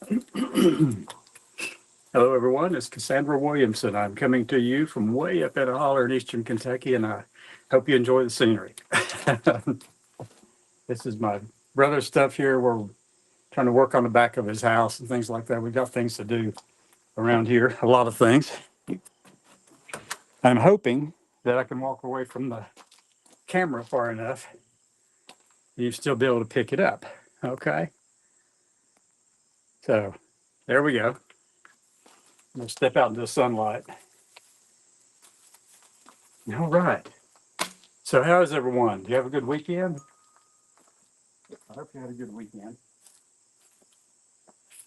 Hello, everyone. It's Cassandra Williamson. I'm coming to you from way up at a holler in eastern Kentucky, and I hope you enjoy the scenery. This is my brother's stuff here. We're trying to work on the back of his house and things like that. We've got things to do around here, a lot of things. I'm hoping that I can walk away from the camera far enough and you still be able to pick it up. Okay. So there we go. I'm going to step out into the sunlight. All right. So how is everyone? Do you have a good weekend? I hope you had a good weekend.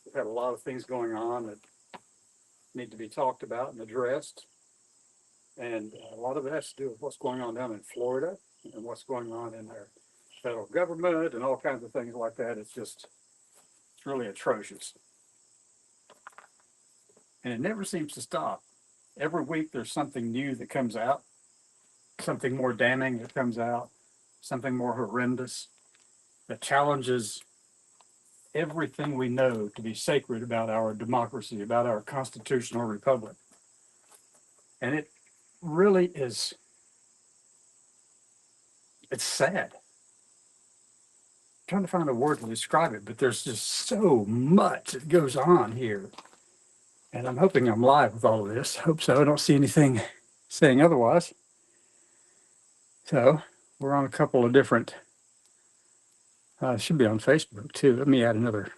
We've had a lot of things going on that need to be talked about and addressed. And a lot of it has to do with what's going on down in Florida and what's going on in our federal government and all kinds of things like that. It's really atrocious. And it never seems to stop. Every week there's something new that comes out, something more damning that comes out, something more horrendous that challenges everything we know to be sacred about our democracy, about our constitutional republic. And it really is, it's sad. I'm trying to find a word to describe it, but there's just so much that goes on here. And I'm hoping I'm live with all of this. Hope so. I don't see anything saying otherwise. So we're on a couple of different, should be on Facebook too. Let me add another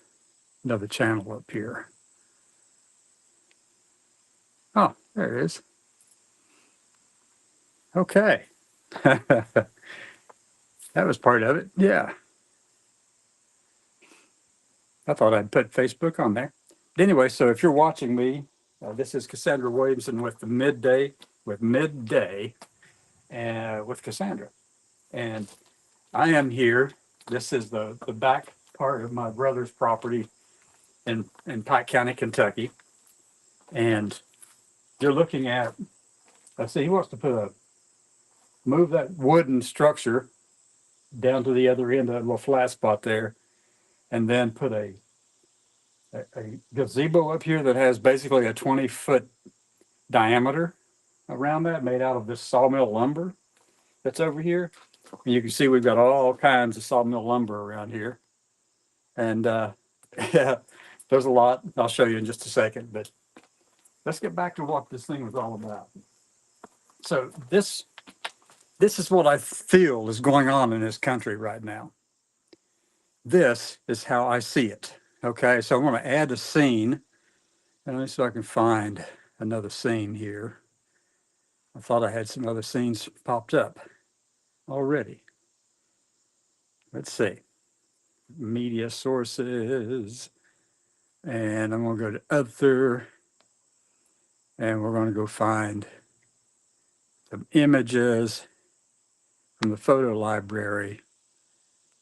channel up here. Oh, there it is. Okay. That was part of it. Yeah. I thought I'd put Facebook on there. Anyway, so if you're watching me, this is Cassandra Williamson with the Midday with Cassandra. And I am here. This is the back part of my brother's property in Pike County, Kentucky. And you're looking at, let's see, he wants to move that wooden structure down to the other end of that little flat spot there, and then put a gazebo up here that has basically a 20-foot diameter around that, made out of this sawmill lumber that's over here. And you can see we've got all kinds of sawmill lumber around here. And yeah, there's a lot. I'll show you in just a second, but let's get back to what this thing was all about. So this is what I feel is going on in this country right now. This is how I see it. Okay, so I'm going to add a scene, and let me see if I can find another scene here. I thought I had some other scenes popped up already. Let's see. Media sources, and I'm going to go to other, and we're going to go find some images from the photo library.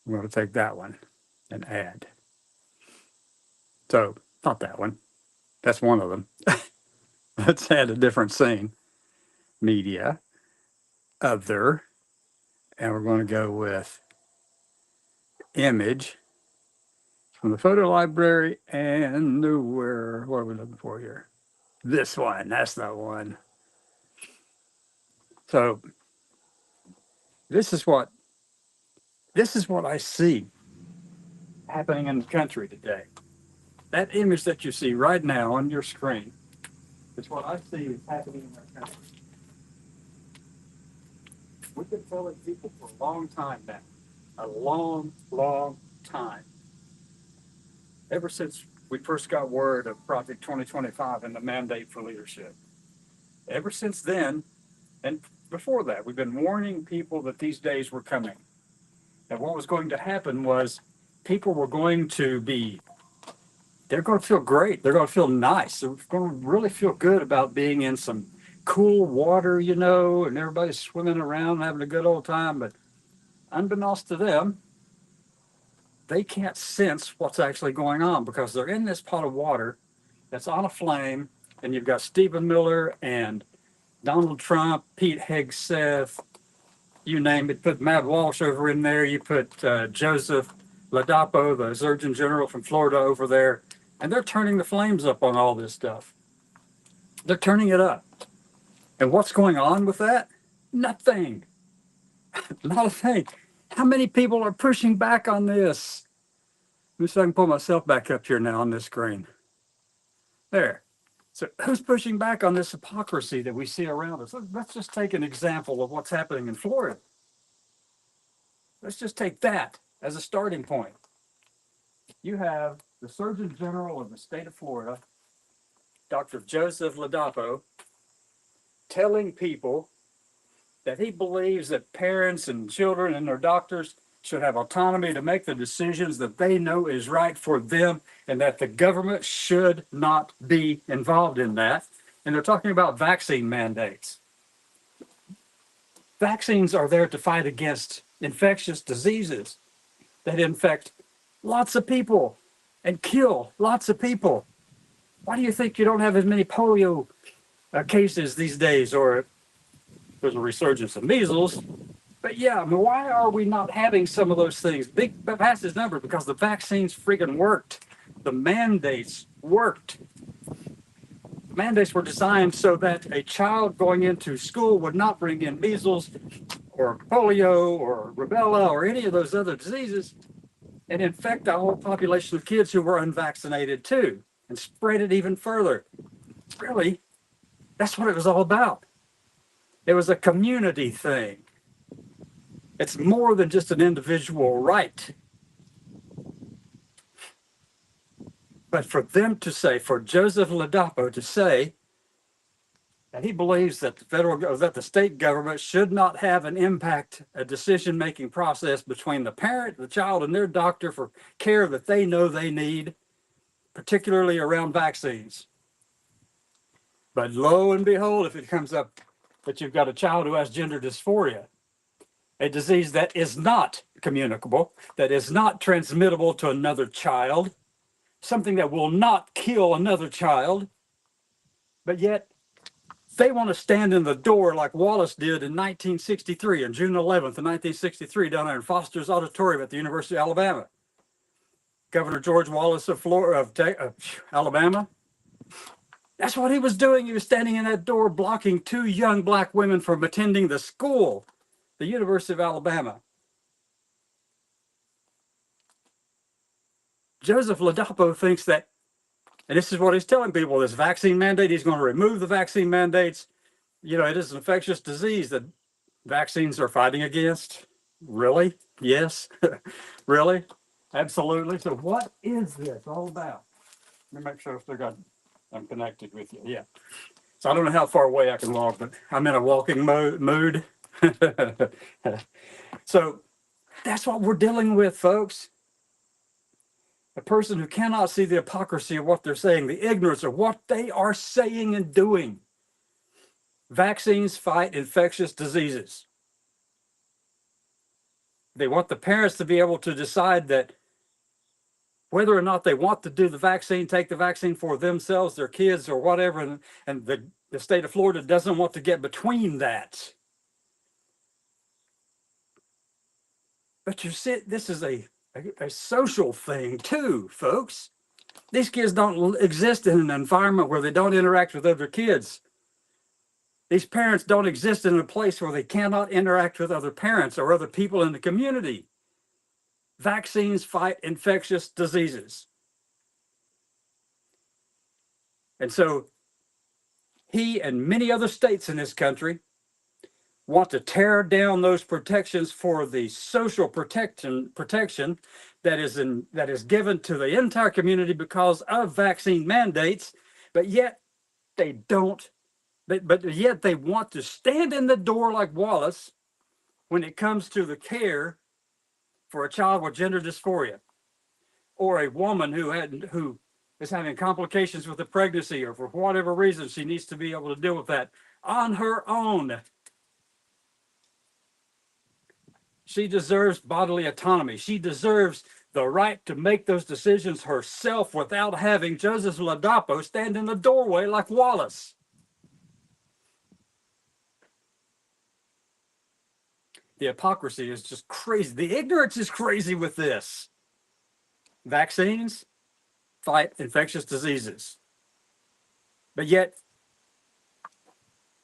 I'm going to take that one and add. So, not that one. That's one of them. Let's add a different scene. Media, other, and we're going to go with image from the photo library, and what are we looking for here? This one, that's the one. So this is what I see happening in the country today. That image that you see right now on your screen is what I see is happening in our country. We've been telling people for a long time now, a long, long time. Ever since we first got word of Project 2025 and the mandate for leadership. Ever since then, and before that, we've been warning people that these days were coming. And what was going to happen was people were going to they're going to feel great. They're going to feel nice. They're going to really feel good about being in some cool water, and everybody's swimming around and having a good old time. But unbeknownst to them, they can't sense what's actually going on because they're in this pot of water that's on a flame, and you've got Stephen Miller and Donald Trump, Pete Hegseth, you name it. Put Matt Walsh over in there. You put Joseph Ladapo, the Surgeon General from Florida, over there. And they're turning the flames up on all this stuff. They're turning it up. And what's going on with that? Nothing. Not a thing. How many people are pushing back on this? Let me see if I can pull myself back up here now on this screen. There. So who's pushing back on this hypocrisy that we see around us? Let's just take an example of what's happening in Florida. Let's just take that as a starting point. You have the Surgeon General of the state of Florida, Dr. Joseph Ladapo, telling people that he believes that parents and children and their doctors should have autonomy to make the decisions that they know is right for them, and that the government should not be involved in that. And they're talking about vaccine mandates. Vaccines are there to fight against infectious diseases that infect lots of people and kill lots of people. Why do you think you don't have as many polio cases these days, or there's a resurgence of measles? But yeah, I mean, why are we not having some of those things? Big massive number, because the vaccines freaking worked. The mandates worked. Mandates were designed so that a child going into school would not bring in measles or polio or rubella or any of those other diseases and infect a whole population of kids who were unvaccinated too, and spread it even further. Really, that's what it was all about. It was a community thing. It's more than just an individual right. But for them to say, for Joseph Ladapo to say that he believes that the state government should not have an impact, a decision-making process between the parent, the child, and their doctor for care that they know they need, particularly around vaccines. But lo and behold, if it comes up that you've got a child who has gender dysphoria, a disease that is not communicable, that is not transmittable to another child, something that will not kill another child, but yet they want to stand in the door like Wallace did in 1963, on June 11th of 1963, down there in Foster's Auditorium at the University of Alabama. Governor George Wallace of Alabama, that's what he was doing. He was standing in that door blocking two young black women from attending the school, the University of Alabama. Joseph Ladapo thinks that, and this is what he's telling people, this vaccine mandate, he's going to remove the vaccine mandates. You know, it is an infectious disease that vaccines are fighting against. Really? Yes. Really? Absolutely. So what is this all about? Let me make sure I'm connected with you. Yeah. So I don't know how far away I can walk, but I'm in a walking mood. So that's what we're dealing with, folks. A person who cannot see the hypocrisy of what they're saying, the ignorance of what they are saying and doing. Vaccines fight infectious diseases. They want the parents to be able to decide that whether or not they want to do the vaccine, take the vaccine for themselves, their kids, or whatever, and the state of Florida doesn't want to get between that. But you see, this is a social thing too, folks. These kids don't exist in an environment where they don't interact with other kids. These parents don't exist in a place where they cannot interact with other parents or other people in the community. Vaccines fight infectious diseases. And so he and many other states in this country want to tear down those protections for the social protection that is given to the entire community because of vaccine mandates, but yet they don't. But yet they want to stand in the door like Wallace when it comes to the care for a child with gender dysphoria, or a woman who is having complications with the pregnancy, or for whatever reason she needs to be able to deal with that on her own. She deserves bodily autonomy. She deserves the right to make those decisions herself without having Joseph Ladapo stand in the doorway like Wallace. The hypocrisy is just crazy. The ignorance is crazy with this. Vaccines fight infectious diseases. But yet,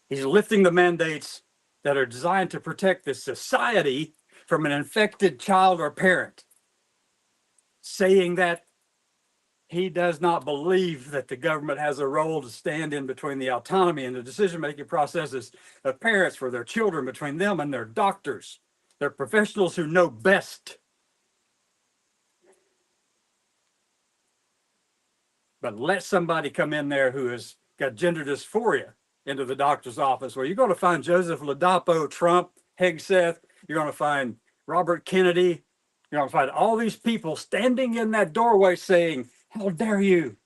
he's lifting the mandates that are designed to protect the society from an infected child or parent, saying that he does not believe that the government has a role to stand in between the autonomy and the decision-making processes of parents for their children, between them and their doctors, their professionals who know best. But let somebody come in there who has got gender dysphoria into the doctor's office, where you're going to find Joseph Ladapo, Trump, Hegseth, you're going to find Robert Kennedy, you're going to find all these people standing in that doorway saying, how dare you?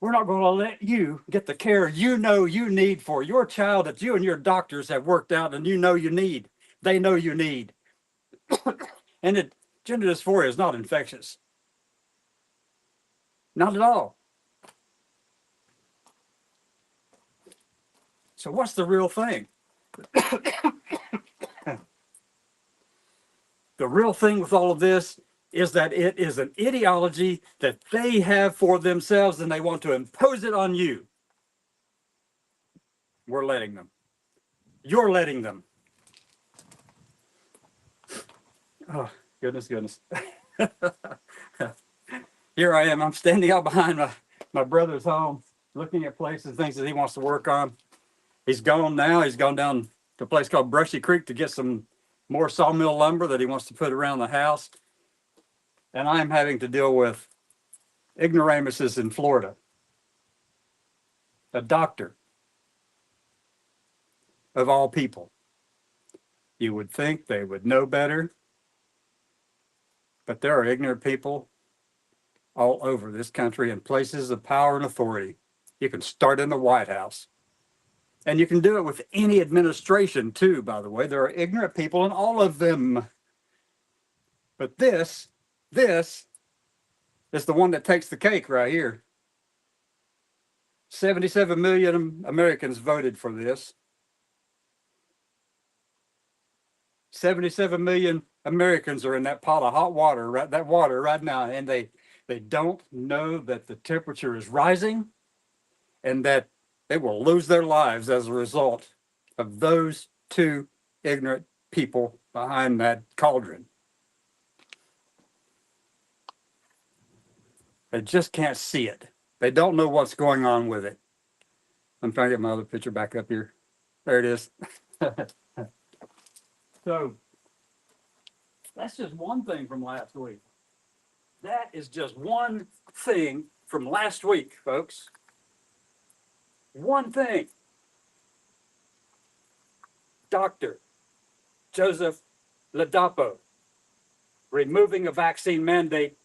We're not going to let you get the care you know you need for your child that you and your doctors have worked out and you know you need. They know you need. And gender dysphoria is not infectious. Not at all. So what's the real thing? The real thing with all of this is that it is an ideology that they have for themselves and they want to impose it on you. We're letting them. You're letting them. Oh, goodness. Here I am. I'm standing out behind my brother's home, looking at places, things that he wants to work on. He's gone now. He's gone down to a place called Brushy Creek to get some more sawmill lumber that he wants to put around the house. And I'm having to deal with ignoramuses in Florida. A doctor, of all people. You would think they would know better, but there are ignorant people all over this country in places of power and authority. You can start in the White House. And you can do it with any administration too, by the way. There are ignorant people in all of them. But this is the one that takes the cake right here. 77 million Americans voted for this. 77 million Americans are in that pot of hot water, right? That water right now, and they don't know that the temperature is rising and that they will lose their lives as a result of those two ignorant people behind that cauldron. They just can't see it. They don't know what's going on with it. I'm trying to get my other picture back up here. There it is. So that's just one thing from last week. That is just one thing from last week, folks. One thing. Dr. Joseph Ladapo removing a vaccine mandate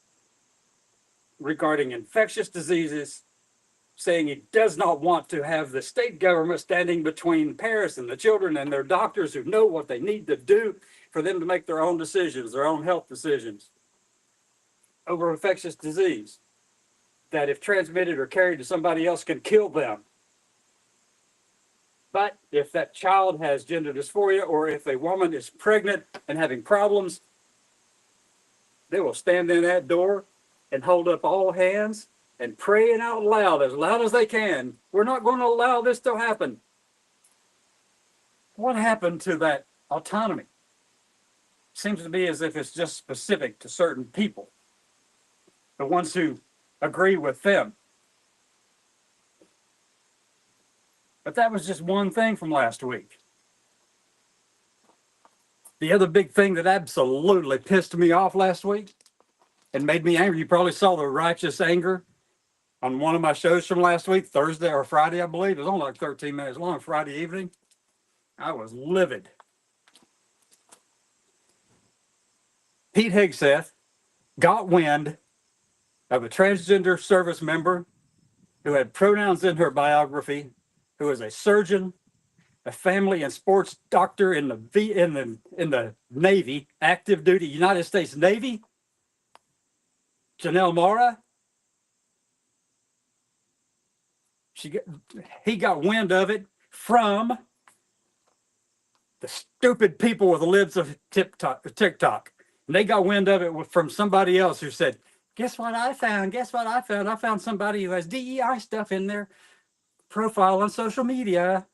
regarding infectious diseases, saying he does not want to have the state government standing between parents and the children and their doctors who know what they need to do for them to make their own decisions, their own health decisions over infectious disease that if transmitted or carried to somebody else can kill them. But if that child has gender dysphoria or if a woman is pregnant and having problems, they will stand in that door and hold up all hands and praying out loud as they can. We're not going to allow this to happen. What happened to that autonomy? Seems to be as if it's just specific to certain people, the ones who agree with them. But that was just one thing from last week. The other big thing that absolutely pissed me off last week and made me angry, you probably saw the righteous anger on one of my shows from last week, Thursday or Friday, I believe. It was only like 13 minutes long, Friday evening. I was livid. Pete Hegseth got wind of a transgender service member who had pronouns in her biography, who is a surgeon, a family and sports doctor in the Navy, active duty United States Navy. Janelle Mara. He got wind of it from the stupid people with the libs of TikTok. And they got wind of it from somebody else who said, Guess what I found? Guess what I found? I found somebody who has DEI stuff in their profile on social media.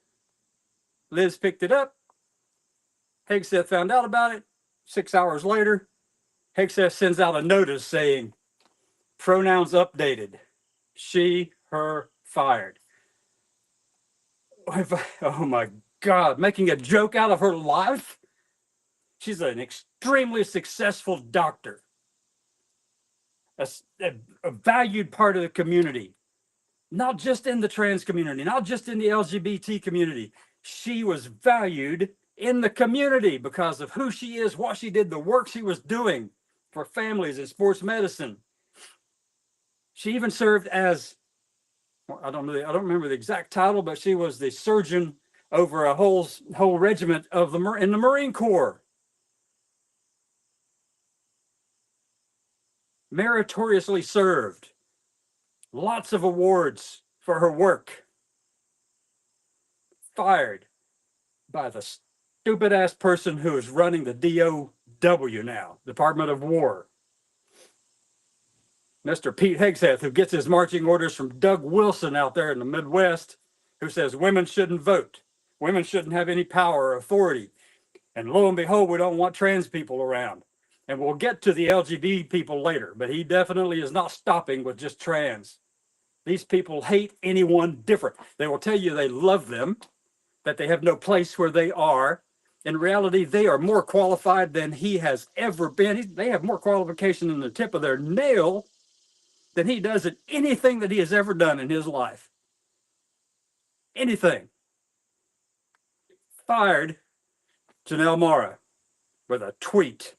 Liz picked it up. Hegseth found out about it. 6 hours later, Hegseth sends out a notice saying, pronouns updated. She, her, fired. Oh my God, making a joke out of her life? She's an extremely successful doctor, a valued part of the community, not just in the trans community, not just in the LGBT community. She was valued in the community because of who she is, what she did, the work she was doing for families in sports medicine. She even served as, I don't remember the exact title, but she was the surgeon over a whole regiment of in the Marine Corps. Meritoriously served. Lots of awards for her work. Fired by the stupid ass person who is running the DOW now, Department of War. Mr. Pete Hegseth, who gets his marching orders from Doug Wilson out there in the Midwest, who says women shouldn't vote. Women shouldn't have any power or authority. And lo and behold, we don't want trans people around. And we'll get to the LGBT people later, but he definitely is not stopping with just trans. These people hate anyone different. They will tell you they love them, that they have no place where they are. In reality, they are more qualified than he has ever been. They have more qualification in the tip of their nail than he does at anything that he has ever done in his life. Anything. Fired Janelle Mara with a tweet.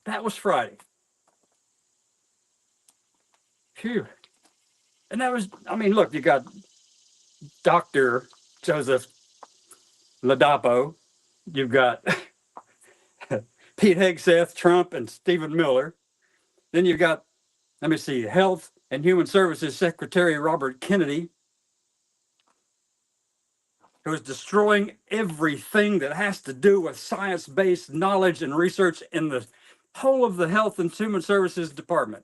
That was Friday. Phew. And that was, I mean, look, you got Dr. Joseph Ladapo. You've got Pete Hegseth, Trump, and Stephen Miller. Then you've got, let me see, Health and Human Services Secretary Robert Kennedy, who is destroying everything that has to do with science-based knowledge and research in the whole of the Health and Human Services Department.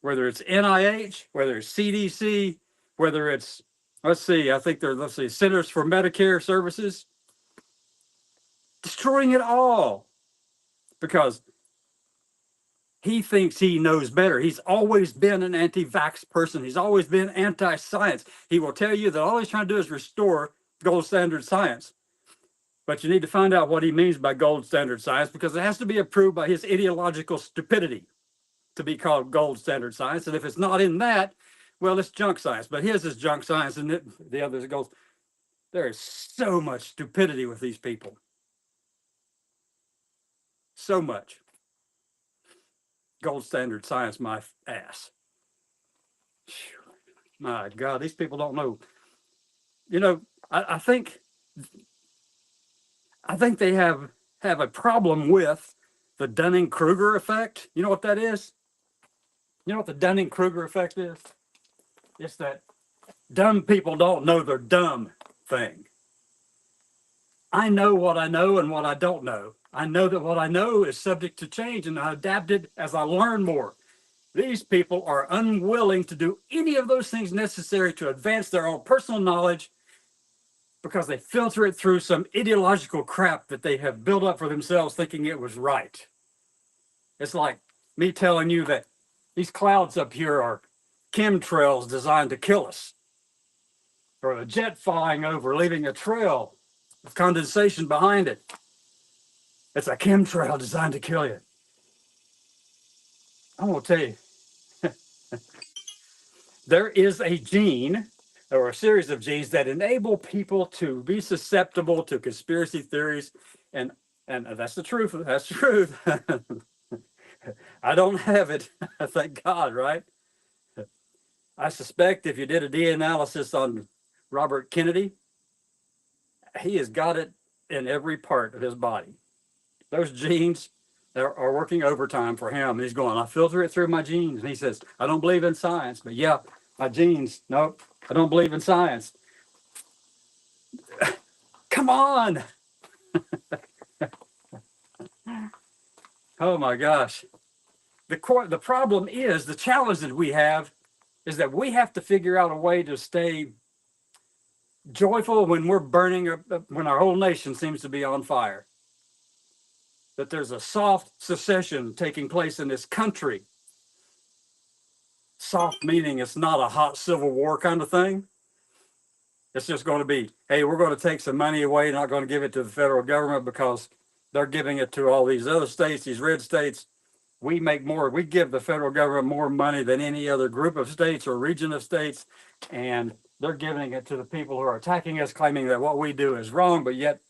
Whether it's NIH, whether it's CDC, whether it's, Centers for Medicare Services, destroying it all because he thinks he knows better. He's always been an anti-vax person. He's always been anti-science. He will tell you that all he's trying to do is restore gold standard science. But you need to find out what he means by gold standard science because it has to be approved by his ideological stupidity to be called gold standard science. And if it's not in that, well, it's junk science. But his is junk science and the others goes. There is so much stupidity with these people. So much. Gold standard science, my ass. My God, these people don't know. You know, I think they have a problem with the Dunning-Kruger effect. You know what that is? You know what the Dunning-Kruger effect is? It's that dumb people don't know they're dumb thing. I know what I know and what I don't know. I know that what I know is subject to change and I adapt it as I learn more. These people are unwilling to do any of those things necessary to advance their own personal knowledge because they filter it through some ideological crap that they have built up for themselves thinking it was right. It's like me telling you that these clouds up here are chemtrails designed to kill us, or a jet flying over, leaving a trail of condensation behind it. It's a chemtrail designed to kill you. I'm going to tell you, there is a gene or a series of genes that enable people to be susceptible to conspiracy theories. And that's the truth. That's the truth. I don't have it. Thank God, right? I suspect if you did a DNA analysis on Robert Kennedy, he has got it in every part of his body. Those genes are working overtime for him. He's going, I filter it through my genes. And he says, I don't believe in science, but yeah, my genes, nope, I don't believe in science. Come on. Oh my gosh. The problem is, the challenge that we have is that we have to figure out a way to stay joyful when we're burning, when our whole nation seems to be on fire. That there's a soft secession taking place in this country. Soft meaning it's not a hot civil war kind of thing. It's just going to be, hey, we're going to take some money away, not going to give it to the federal government because they're giving it to all these other states, these red states. We make more, we give the federal government more money than any other group of states or region of states. And they're giving it to the people who are attacking us, claiming that what we do is wrong. But yet,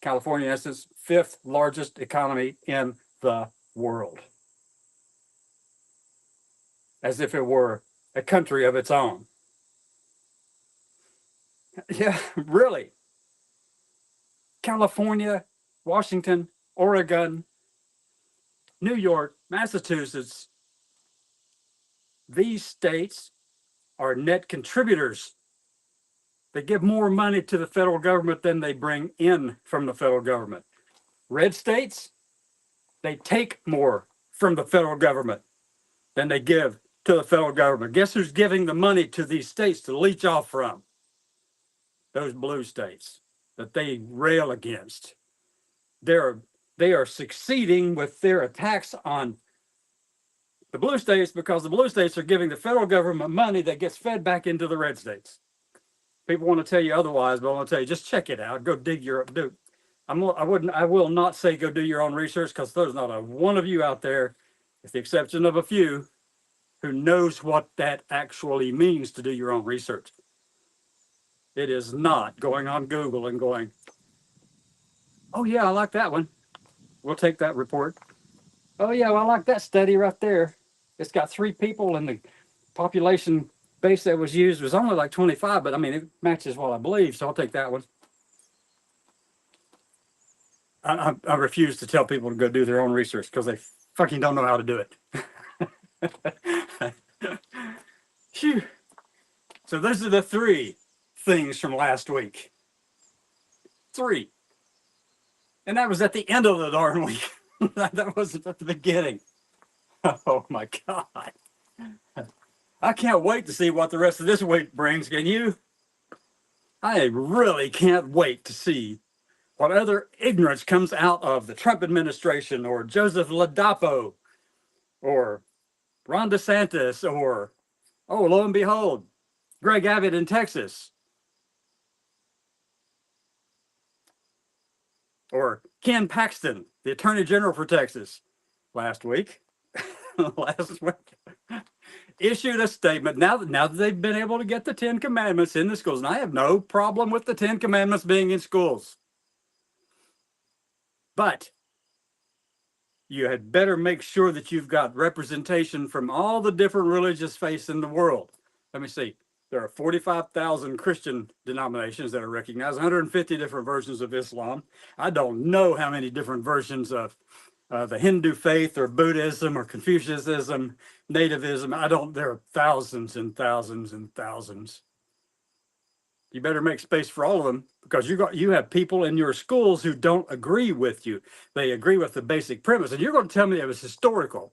California, in essence, 5th largest economy in the world. As if it were a country of its own. Yeah, really. California, Washington, Oregon, New York, Massachusetts, these states are net contributors. They give more money to the federal government than they bring in from the federal government. Red states, they take more from the federal government than they give to the federal government. Guess who's giving the money to these states to leech off from? Those blue states that they rail against. They are succeeding with their attacks on the blue states because the blue states are giving the federal government money that gets fed back into the red states. People want to tell you otherwise, but I want to tell you, just check it out. Go dig your, do. I will not say go do your own research because there's not a one of you out there, with the exception of a few, who knows what that actually means to do your own research. It is not going on Google and going, oh yeah, I like that one. We'll take that report. Oh yeah, well, I like that study right there. It's got 3 people and the population base that was used was only like 25, but I mean, it matches what I believe, so I'll take that one. I refuse to tell people to go do their own research because they fucking don't know how to do it. Phew. So those are the 3 things from last week. 3. And that was at the end of the darn week. That wasn't at the beginning. Oh my God. I can't wait to see what the rest of this week brings. Can you? I really can't wait to see what other ignorance comes out of the Trump administration or Joseph Ladapo or Ron DeSantis or, oh, lo and behold, Greg Abbott in Texas. Or Ken Paxton, the Attorney General for Texas, last week, issued a statement. Now that they've been able to get the 10 Commandments in the schools, and I have no problem with the 10 Commandments being in schools, but you had better make sure that you've got representation from all the different religious faiths in the world. Let me see. There are 45,000 Christian denominations that are recognized, 150 different versions of Islam. I don't know how many different versions of the Hindu faith or Buddhism or Confucianism, nativism. There are thousands and thousands and thousands. You better make space for all of them because you have people in your schools who don't agree with you. They agree with the basic premise. And you're going to tell me it was historical.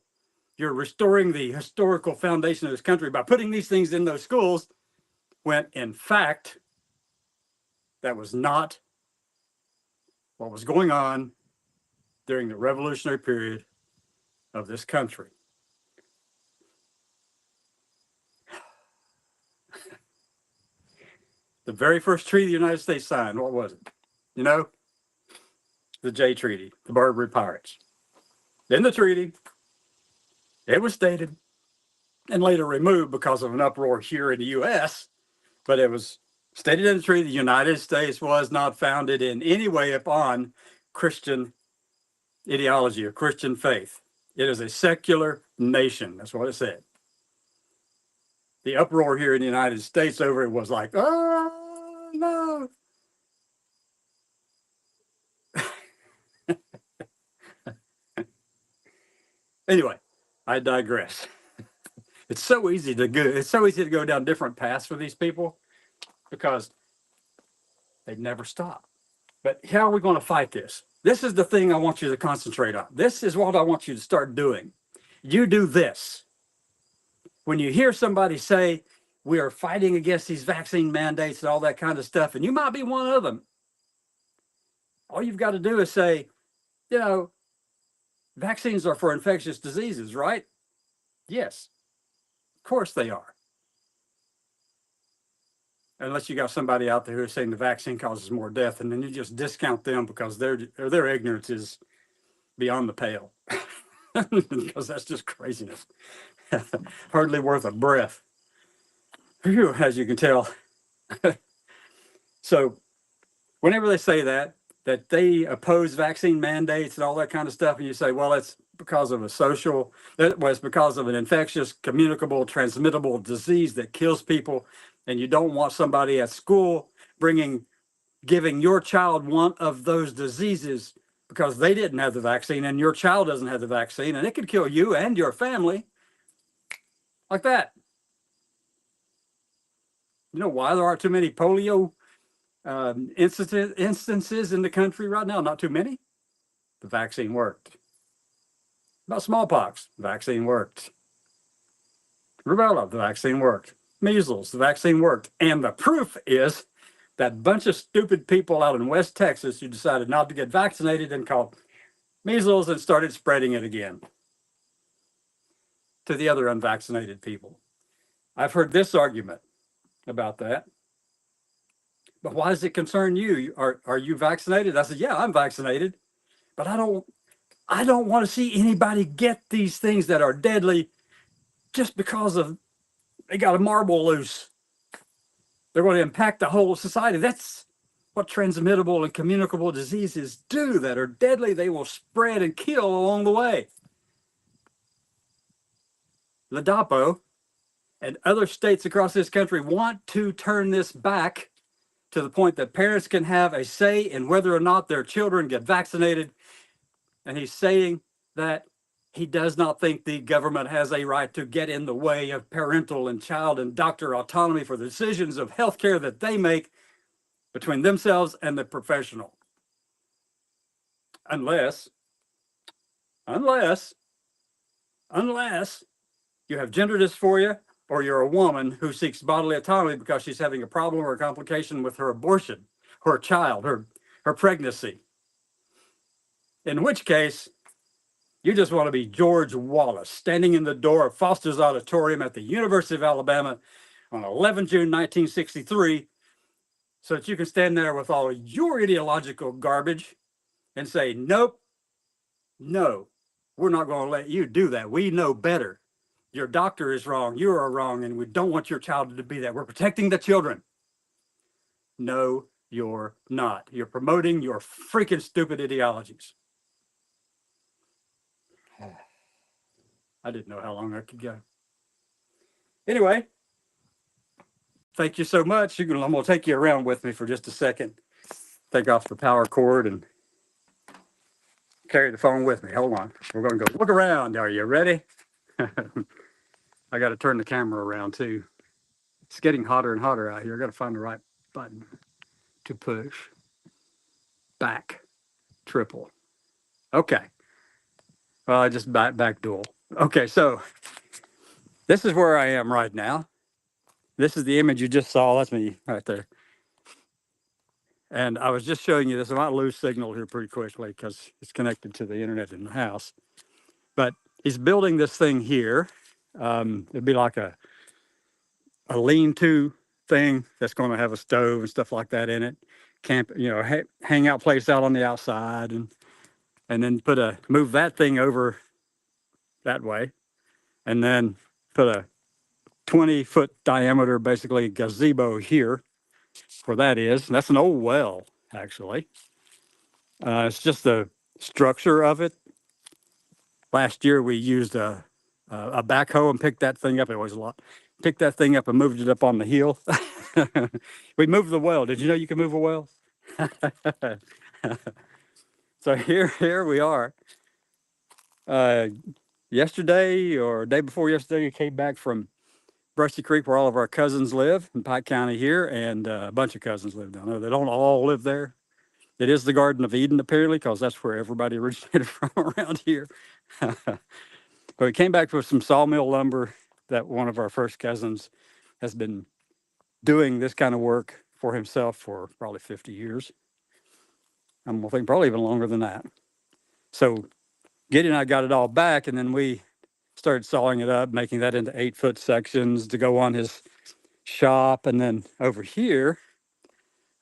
You're restoring the historical foundation of this country by putting these things in those schools, when in fact, that was not what was going on during the revolutionary period of this country. The very first treaty the United States signed, what was it? You know, the Jay Treaty, the Barbary Pirates. In the treaty, it was stated and later removed because of an uproar here in the U.S., but it was stated in the treaty, the United States was not founded in any way upon Christian ideology or Christian faith. It is a secular nation. That's what it said. The uproar here in the United States over it was like, oh, no. Anyway, I digress. It's so easy to go down different paths for these people because they never stop. But how are we going to fight this? This is the thing I want you to concentrate on. This is what I want you to start doing. You do this. When you hear somebody say, we are fighting against these vaccine mandates and all that kind of stuff, and you might be one of them, all you've got to do is say, you know, vaccines are for infectious diseases, right? Yes, of course they are. Unless you got somebody out there who's saying the vaccine causes more death, and then you just discount them because their ignorance is beyond the pale. Because that's just craziness. Hardly worth a breath. Whew, as you can tell. So whenever they say that they oppose vaccine mandates and all that kind of stuff, and you say, well, it's because of it's because of an infectious, communicable, transmittable disease that kills people, and you don't want somebody at school giving your child one of those diseases because they didn't have the vaccine and your child doesn't have the vaccine, and it could kill you and your family like that. You know why there aren't too many polio instances in the country right now? Not too many. The vaccine worked. About smallpox, the vaccine worked. Rubella, the vaccine worked. Measles, the vaccine worked. And the proof is that bunch of stupid people out in West Texas who decided not to get vaccinated and caught measles and started spreading it again to the other unvaccinated people. I've heard this argument about that. But why does it concern you? Are you vaccinated? I said, yeah, I'm vaccinated, but I don't want to see anybody get these things that are deadly just because they got a marble loose. They're going to impact the whole society. That's what transmittable and communicable diseases do that are deadly. They will spread and kill along the way. Ladapo and other states across this country want to turn this back to the point that parents can have a say in whether or not their children get vaccinated. And he's saying that he does not think the government has a right to get in the way of parental and child and doctor autonomy for the decisions of healthcare that they make between themselves and the professional. Unless you have gender dysphoria, or you're a woman who seeks bodily autonomy because she's having a problem or a complication with her abortion, her child, her pregnancy. In which case, you just want to be George Wallace standing in the door of Foster's Auditorium at the University of Alabama on 11 June 1963, so that you can stand there with all your ideological garbage and say, nope, no, we're not going to let you do that. We know better. Your doctor is wrong. You are wrong. And we don't want your child to be that. We're protecting the children. No, you're not. You're promoting your freaking stupid ideologies. I didn't know how long I could go. Anyway, thank you so much. I'm going to take you around with me for just a second. Take off the power cord and carry the phone with me. Hold on. We're going to go look around. Are you ready? I got to turn the camera around too. It's getting hotter and hotter out here. I got to find the right button to push. Back. Triple. Okay. Well, I just back dual. Okay, so this is where I am right now. This is the image you just saw. That's me right there. And I was just showing you this. I might lose signal here pretty quickly because it's connected to the internet in the house. But he's building this thing here. It'd be like a lean-to thing that's going to have a stove and stuff like that in it. Camp, hangout place out on the outside, and then move that thing over that way, and then put a 20-foot diameter, basically gazebo here, where that is. And that's an old well, actually. It's just the structure of it. Last year we used a backhoe and picked that thing up. It was a lot. Picked that thing up and moved it up on the hill. We moved the well. Did you know you can move a well? So here we are. Yesterday or day before yesterday, we came back from Brushy Creek, where all of our cousins live in Pike County here, and a bunch of cousins live down there. They don't all live there, It is the Garden of Eden, apparently, because that's where everybody originated from around here. But we came back with some sawmill lumber that one of our first cousins has been doing this kind of work for himself for probably 50 years. I'm gonna think probably even longer than that. So Gideon and I got it all back, and then we started sawing it up, making that into 8-foot sections to go on his shop. And then over here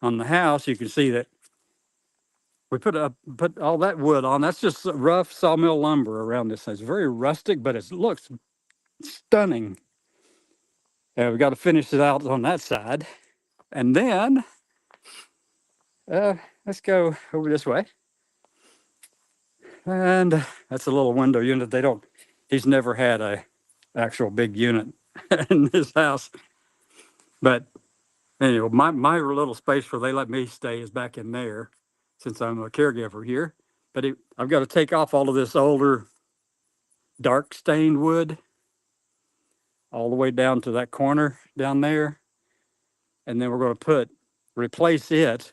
on the house, you can see that we put all that wood on. That's just rough sawmill lumber around this thing. It's very rustic, but it looks stunning. And we got to finish it out on that side. And then let's go over this way. And that's a little window unit. He's never had a actual big unit in his house. But anyway, my little space where they let me stay is back in there since I'm a caregiver here. But I've got to take off all of this older dark stained wood all the way down to that corner down there. And then we're going to replace it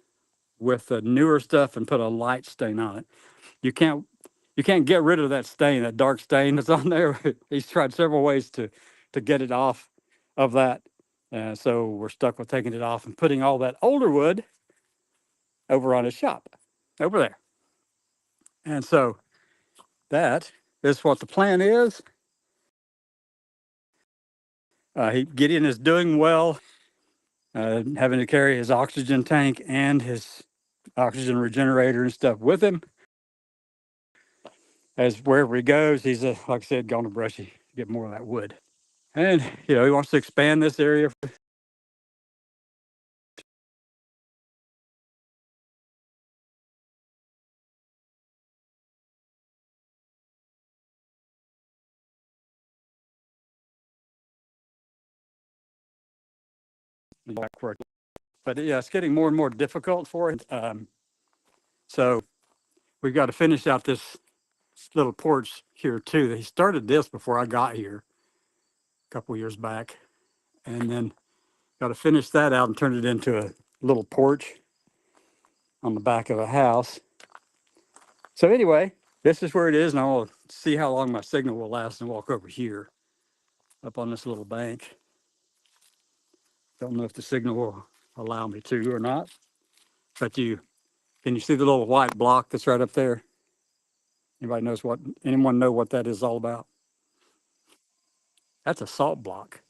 with the newer stuff and put a light stain on it. You can't get rid of that stain, that dark stain that's on there. He's tried several ways to get it off of that. So we're stuck with taking it off and putting all that older wood over on his shop, over there. And so that is what the plan is. Gideon is doing well, having to carry his oxygen tank and his oxygen regenerator and stuff with him. As wherever he goes, he's, like I said, going to Brushy to get more of that wood. And, he wants to expand this area. But yeah, it's getting more and more difficult for it. So we've got to finish out this little porch here too. He started this before I got here a couple years back, and then got to finish that out and turn it into a little porch on the back of the house. So anyway, this is where it is, and I'll see how long my signal will last and walk over here up on this little bank. Don't know if the signal will allow me to or not, but can you see the little white block that's right up there? Anyone know what that is all about? That's a salt block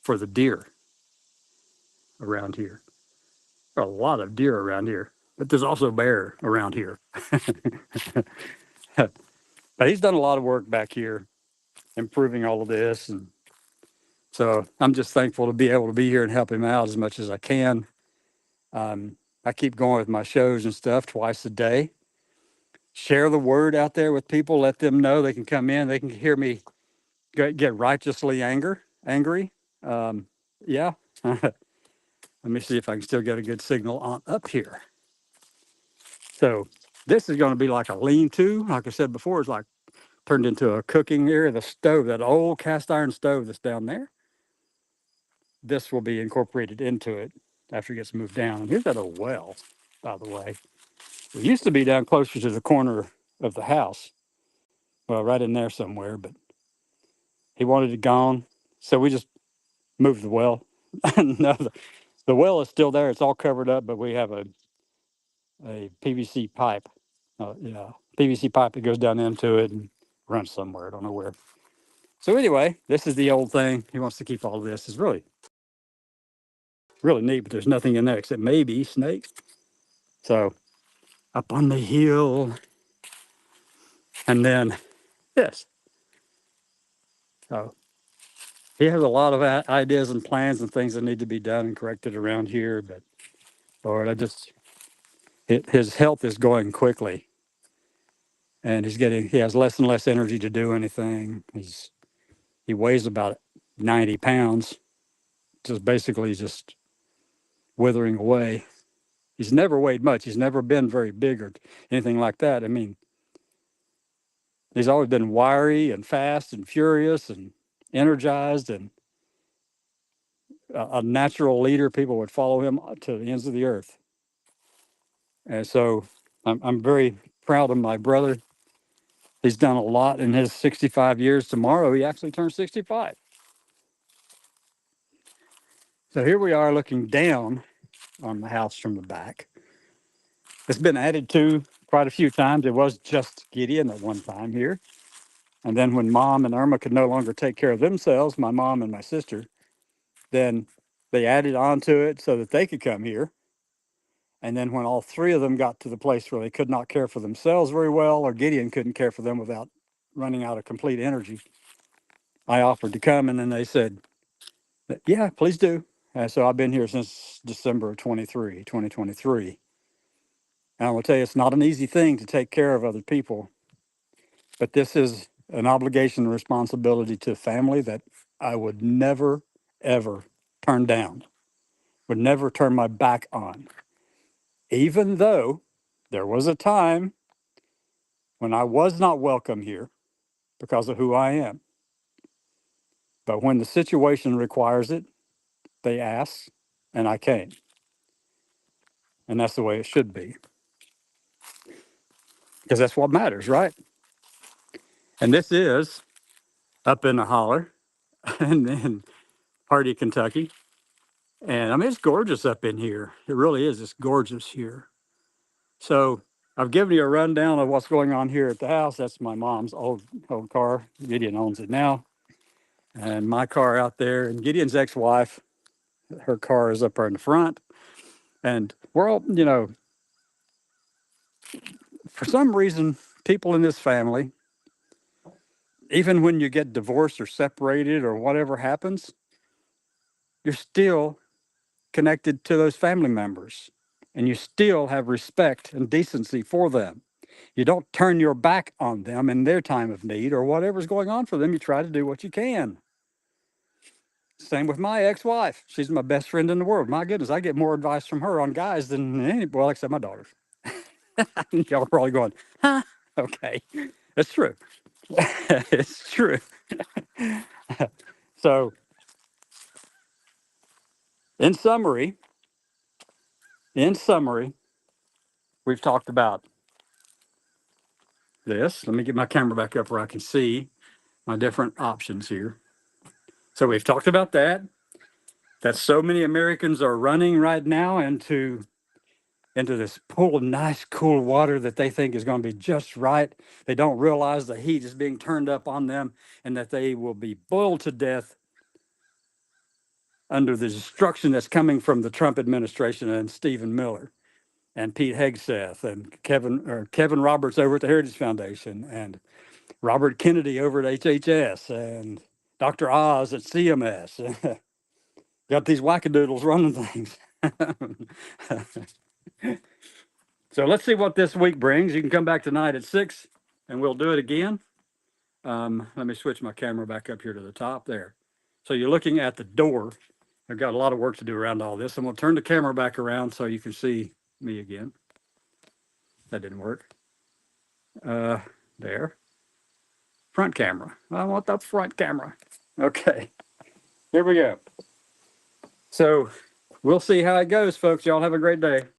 for the deer around here. There are a lot of deer around here, but there's also bear around here. But he's done a lot of work back here, improving all of this. And so I'm just thankful to be able to be here and help him out as much as I can. I keep going with my shows and stuff twice a day. Share the word out there with people. Let them know they can come in. They can hear me get righteously angry. Yeah. Let me see if I can still get a good signal on up here. So this is going to be like a lean-to. Like I said before, it's like turned into a cooking area. The stove, that old cast iron stove that's down there, this will be incorporated into it after it gets moved down. And here's that old well, by the way. It used to be down closer to the corner of the house. Well, right in there somewhere, but he wanted it gone. So we just moved the well. No, the well is still there. It's all covered up, but we have a PVC pipe. PVC pipe that goes down into it and runs somewhere. I don't know where. So anyway, this is the old thing. He wants to keep all of this. It's really, really neat, but there's nothing in there except maybe snakes. So up on the hill, and then this. So he has a lot of ideas and plans and things that need to be done and corrected around here. But Lord, his health is going quickly, and he has less and less energy to do anything. He weighs about 90 pounds, just basically just withering away. He's never weighed much. He's never been very big or anything like that. I mean, he's always been wiry and fast and furious and energized and a natural leader. People would follow him to the ends of the earth. And so I'm very proud of my brother. He's done a lot in his 65 years. Tomorrow, he actually turns 65. So here we are looking down on the house from the back. It's been added to quite a few times. It was just Gideon at one time here. And then when Mom and Irma could no longer take care of themselves, my mom and my sister, then they added on to it so that they could come here. And then when all three of them got to the place where they could not care for themselves very well, or Gideon couldn't care for them without running out of complete energy, I offered to come, and then they said, yeah, please do. And so I've been here since December of 2023. And I will tell you, it's not an easy thing to take care of other people, but this is an obligation and responsibility to family that I would never, ever turn down, would never turn my back on, even though there was a time when I was not welcome here because of who I am. But when the situation requires it, they asked, and I came. And that's the way it should be, because that's what matters, right? And this is up in the holler and in Hardy, Kentucky. And I mean, it's gorgeous up in here. It really is. It's gorgeous here. So I've given you a rundown of what's going on here at the house. That's my mom's old car. Gideon owns it now. And my car out there, and Gideon's ex-wife, her car is up there in the front. And we're all, for some reason, people in this family, even when you get divorced or separated or whatever happens, you're still connected to those family members, and you still have respect and decency for them. You don't turn your back on them in their time of need or whatever's going on for them. You try to do what you can. Same with my ex-wife. She's my best friend in the world. My goodness, I get more advice from her on guys than any, well, except my daughters. Y'all are probably going, huh? Okay, it's true. It's true. So, in summary, we've talked about this. Let me get my camera back up where I can see my different options here. So we've talked about that so many Americans are running right now into this pool of nice, cool water that they think is going to be just right. They don't realize the heat is being turned up on them and that they will be boiled to death under the destruction that's coming from the Trump administration and Stephen Miller and Pete Hegseth and Kevin Roberts over at the Heritage Foundation and Robert Kennedy over at HHS and Dr. Oz at CMS. Got these wackadoodles running things. So let's see what this week brings. You can come back tonight at 6 and we'll do it again. Let me switch my camera back up here to the top there. So you're looking at the door. I've got a lot of work to do around all this. I'm going to turn the camera back around so you can see me again. That didn't work. There. Front camera. I want the front camera. Okay. Here we go. So we'll see how it goes, folks. Y'all have a great day.